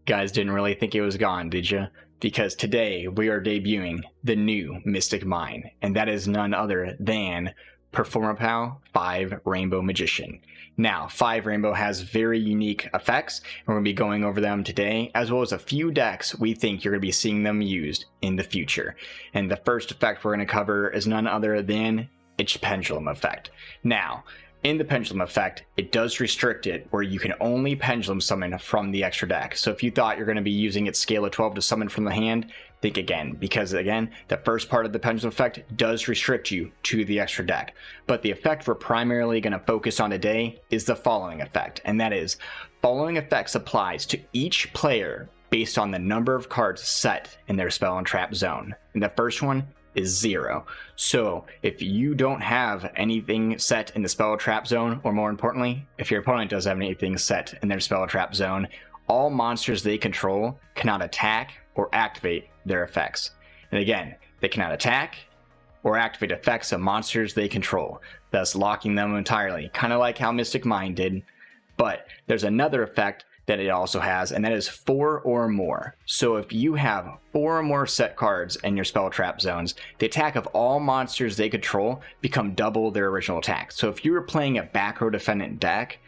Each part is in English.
Guys didn't really think it was gone, did you? Because today we are debuting the new Mystic Mine, and that is none other than Performapal 5 Rainbow Magician. Now, 5 Rainbow has very unique effects, and we're going to be going over them today, as well as a few decks we think you're going to be seeing them used in the future. And the first effect we're going to cover is none other than its Pendulum effect. Now, in the Pendulum effect, it does restrict it where you can only Pendulum summon from the extra deck. So if you thought you're going to be using its scale of 12 to summon from the hand, think again, because again, the first part of the Pendulum effect does restrict you to the extra deck. But the effect we're primarily going to focus on today is the following effect, and that is, following effects applies to each player based on the number of cards set in their spell and trap zone. And the first one is 0. So if you don't have anything set in the spell trap zone, or more importantly, if your opponent does have anything set in their spell trap zone, all monsters they control cannot attack or activate their effects. And again, they cannot attack or activate effects of monsters they control, thus locking them entirely, kind of like how Mystic Mine did. But there's another effect that it also has, and that is 4 or more. So if you have 4 or more set cards in your spell trap zones, the attack of all monsters they control become double their original attack. So if you were playing a back row defendant deck,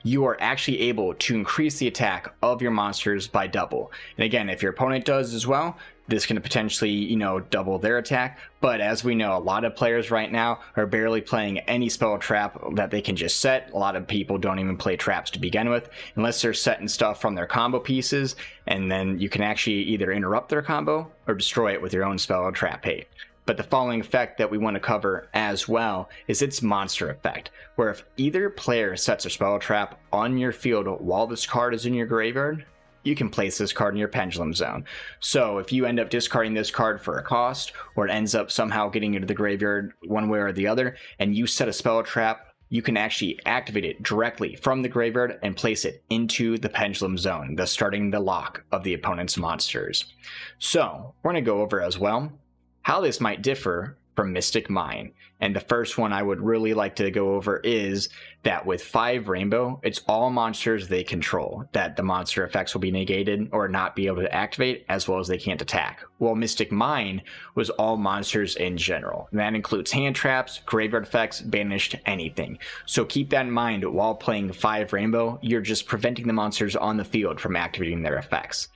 you are actually able to increase the attack of your monsters by double. And again, if your opponent does as well, this can potentially, double their attack. But as we know, a lot of players right now are barely playing any spell trap that they can just set. A lot of people don't even play traps to begin with, unless they're setting stuff from their combo pieces, and then you can actually either interrupt their combo or destroy it with your own spell or trap bait. But the following effect that we want to cover as well is its monster effect, where if either player sets a spell trap on your field while this card is in your graveyard, you can place this card in your Pendulum zone. So if you end up discarding this card for a cost, or it ends up somehow getting into the graveyard one way or the other, and you set a spell trap, you can actually activate it directly from the graveyard and place it into the Pendulum zone, thus starting the lock of the opponent's monsters. So we're going to go over as well how this might differ from Mystic Mine. And the first one I would really like to go over is that with 5 Rainbow, it's all monsters they control that the monster effects will be negated or not be able to activate, as well as they can't attack. While Mystic Mine was all monsters in general. And that includes hand traps, graveyard effects, banished, anything. So keep that in mind while playing 5 Rainbow, you're just preventing the monsters on the field from activating their effects.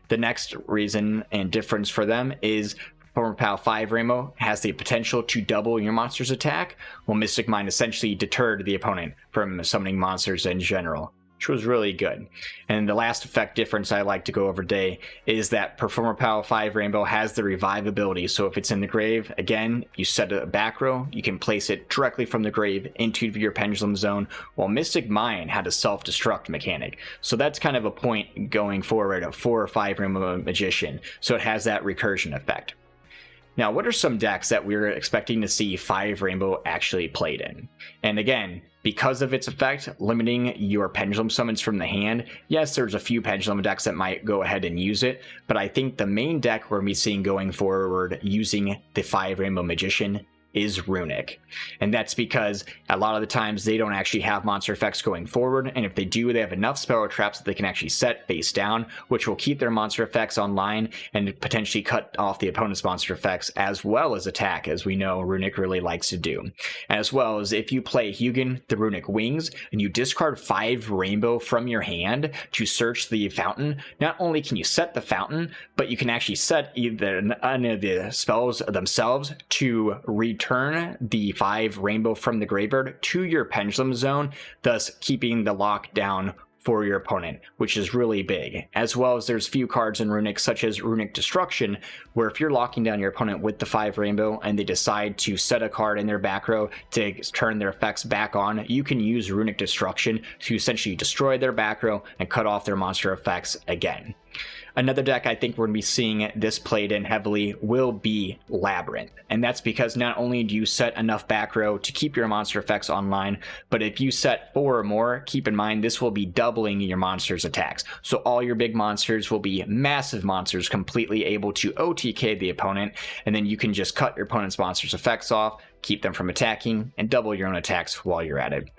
The next reason and difference for them is Performapal 5 Rainbow has the potential to double your monster's attack, while Mystic Mine essentially deterred the opponent from summoning monsters in general, which was really good. And the last effect difference I like to go over today is that Performapal 5 Rainbow has the revive ability. So if it's in the grave, again, you set a back row, you can place it directly from the grave into your Pendulum zone, while Mystic Mine had a self-destruct mechanic. So that's kind of a point going forward of 4 or 5 Rainbow Magician. So it has that recursion effect. Now, what are some decks that we're expecting to see 5 Rainbow actually played in? And again, because of its effect, limiting your Pendulum summons from the hand, yes, there's a few Pendulum decks that might go ahead and use it, but I think the main deck we're going to be seeing going forward using the 5 Rainbow Magician is Runick. And that's because a lot of the times they don't actually have monster effects going forward, and if they do, they have enough spell traps that they can actually set face down, which will keep their monster effects online and potentially cut off the opponent's monster effects as well as attack, as we know Runick really likes to do. As well as if you play Hugin the Runick Wings and you discard 5 Rainbow from your hand to search the fountain, not only can you set the fountain, but you can actually set either any of the spells themselves to return the 5 Rainbow from the graveyard to your Pendulum zone, thus keeping the lockdown for your opponent, which is really big. As well as there's few cards in Runick, such as Runick Destruction, where if you're locking down your opponent with the 5 Rainbow and they decide to set a card in their back row to turn their effects back on, you can use Runick Destruction to essentially destroy their back row and cut off their monster effects again. Another deck I think we're going to be seeing this played in heavily will be Labrynth. And that's because not only do you set enough back row to keep your monster effects online, but if you set 4 or more, keep in mind this will be doubling your monster's attacks. So all your big monsters will be massive monsters completely able to OTK the opponent, and then you can just cut your opponent's monster's effects off, keep them from attacking, and double your own attacks while you're at it.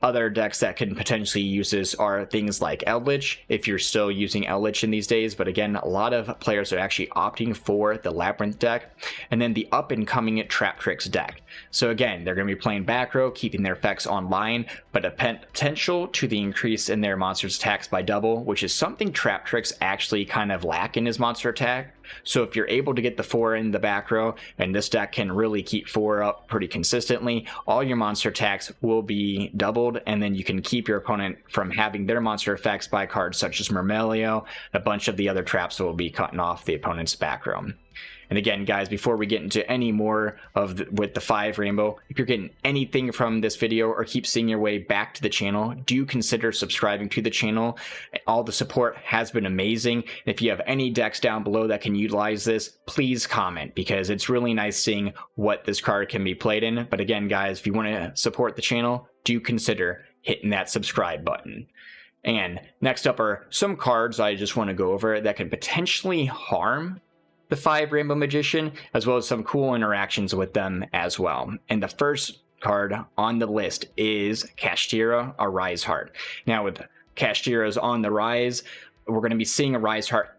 Other decks that can potentially use this are things like Eldritch, if you're still using Eldritch in these days, but again, a lot of players are actually opting for the Labrynth deck, and then the up-and-coming Traptrix deck. So again, they're going to be playing back row, keeping their effects online, but a potential to the increase in their monster's attacks by double, which is something Traptrix actually kind of lack in his monster attack. So if you're able to get the 4 in the back row, and this deck can really keep 4 up pretty consistently, all your monster attacks will be doubled, and then you can keep your opponent from having their monster effects by cards such as Myrmeleo. A bunch of the other traps will be cutting off the opponent's back row. And again, guys, before we get into any more of with the 5 rainbow, if you're getting anything from this video or keep seeing your way back to the channel, do consider subscribing to the channel. All the support has been amazing. And if you have any decks down below that can utilize this, please comment, because it's really nice seeing what this card can be played in. But again, guys, if you want to support the channel, do consider hitting that subscribe button. And next up are some cards I just want to go over that can potentially harm the 5 Rainbow Magician, as well as some cool interactions with them as well. And the first card on the list is Kashtira, a Rise Heart. Now with Kashtira's on the rise, we're going to be seeing a Rise Heart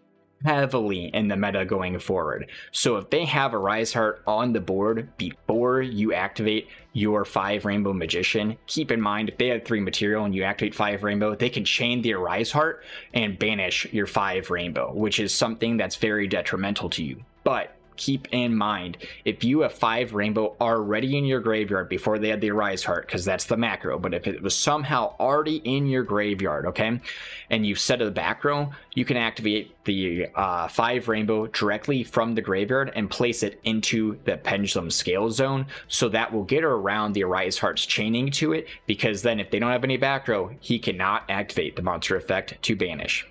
heavily in the meta going forward. So if they have a Rise Heart on the board before you activate your 5 Rainbow Magician, keep in mind if they have 3 material and you activate 5 Rainbow, they can chain their Rise Heart and banish your 5 Rainbow, which is something that's very detrimental to you. But keep in mind, if you have 5 Rainbow already in your graveyard before they had the Rise Heart, because that's the macro, but if it was somehow already in your graveyard, okay, and you set a back row, you can activate the 5 Rainbow directly from the graveyard and place it into the Pendulum Scale Zone, so that will get around the Rise Heart's chaining to it, because then if they don't have any back row, he cannot activate the monster effect to banish.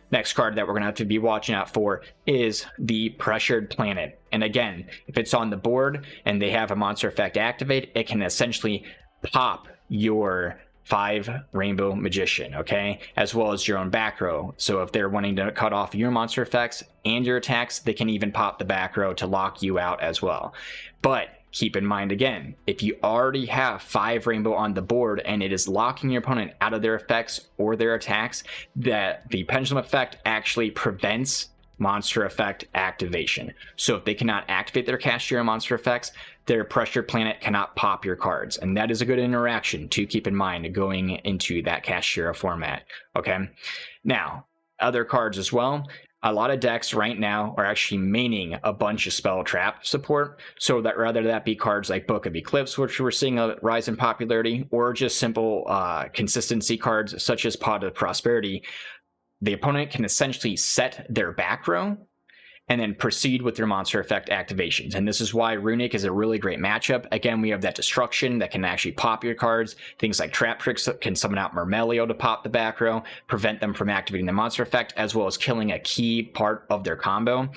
Next card that we're going to have to be watching out for is the Pressured Planet. And again, if it's on the board and they have a monster effect activate, it can essentially pop your 5 Rainbow Magician, okay? As well as your own back row. So if they're wanting to cut off your monster effects and your attacks, they can even pop the back row to lock you out as well. But keep in mind again, if you already have 5 Rainbow on the board and it is locking your opponent out of their effects or their attacks, that the Pendulum effect actually prevents monster effect activation. So if they cannot activate their Kashtira monster effects, their Pressured Planet cannot pop your cards. And that is a good interaction to keep in mind going into that Kashtira format, okay? Now, other cards as well. A lot of decks right now are actually maining a bunch of spell trap support, so that rather that be cards like Book of Eclipse, which we're seeing a rise in popularity, or just simple consistency cards such as Pot of Prosperity, the opponent can essentially set their back row and then proceed with their monster effect activations. And this is why Runick is a really great matchup. Again, we have that destruction that can actually pop your cards. Things like Traptrix can summon out Myrmeleo to pop the back row, prevent them from activating the monster effect, as well as killing a key part of their combo.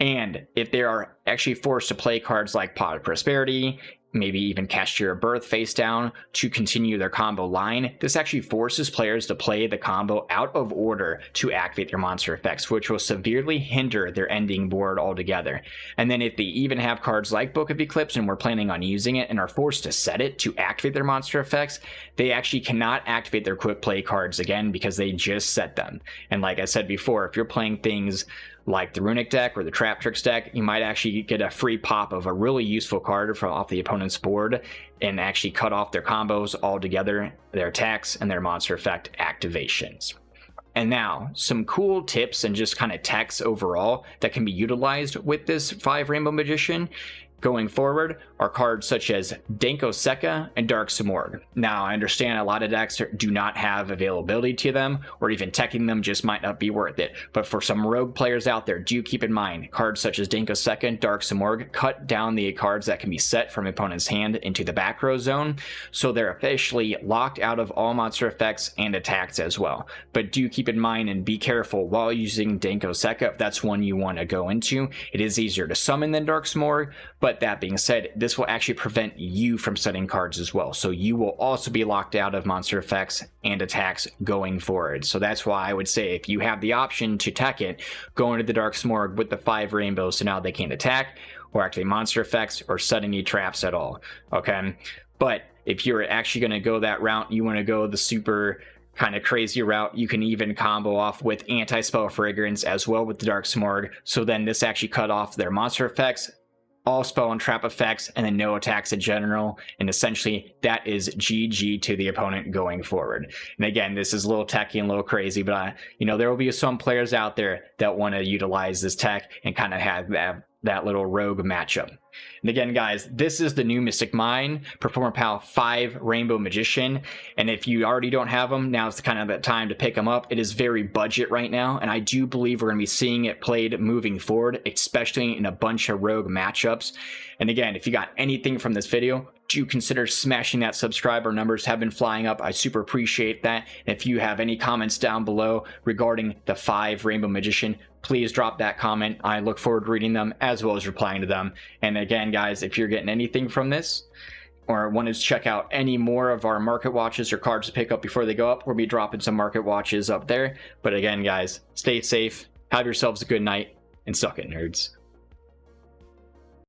And if they are actually forced to play cards like Pot of Prosperity, maybe even Kashtira Birth face down to continue their combo line, this actually forces players to play the combo out of order to activate their monster effects, which will severely hinder their ending board altogether. And then if they even have cards like Book of Eclipse and we're planning on using it and are forced to set it to activate their monster effects, they actually cannot activate their quick play cards again because they just set them. And like I said before, if you're playing things like the Runick deck or the Traptrix deck, you might actually get a free pop of a really useful card from off the opponent's board and actually cut off their combos altogether, their attacks, and their monster effect activations. And now, some cool tips and just kind of techs overall that can be utilized with this 5 Rainbow Magician going forward are cards such as Denko Sekka and Dark Simorgh. Now, I understand a lot of decks do not have availability to them, or even teching them just might not be worth it. But for some rogue players out there, do keep in mind, cards such as Denko Sekka and Dark Simorgh cut down the cards that can be set from opponent's hand into the back row zone, so they're officially locked out of all monster effects and attacks as well. But do keep in mind and be careful while using Denko Sekka if that's one you want to go into. It is easier to summon than Dark Simorgh, but that being said, this will actually prevent you from setting cards as well. So you will also be locked out of monster effects and attacks going forward. So that's why I would say if you have the option to tech it, go into the Dark Simorgh with the 5 rainbows so now they can't attack or activate monster effects or set any traps at all. Okay, but if you're actually going to go that route, you want to go the super kind of crazy route, you can even combo off with anti-spell fragrance as well with the Dark Smorg. So then this actually cut off their monster effects, all spell and trap effects, and then no attacks in general. And essentially that is GG to the opponent going forward. And again, this is a little techy and a little crazy, but you know, there will be some players out there that want to utilize this tech and kind of have that little rogue matchup. And again, guys, this is the new Mystic Mine Performapal 5 Rainbow Magician. And if you already don't have them, now's kind of the time to pick them up. It is very budget right now, and I do believe we're going to be seeing it played moving forward, especially in a bunch of rogue matchups. And again, if you got anything from this video, do consider smashing that subscriber. Numbers have been flying up. I super appreciate that. And if you have any comments down below regarding the 5 Rainbow Magician, please drop that comment. I look forward to reading them as well as replying to them. And again, guys, if you're getting anything from this or want to check out any more of our market watches or cards to pick up before they go up, we'll be dropping some market watches up there. But again, guys, stay safe, have yourselves a good night, and suck it, nerds.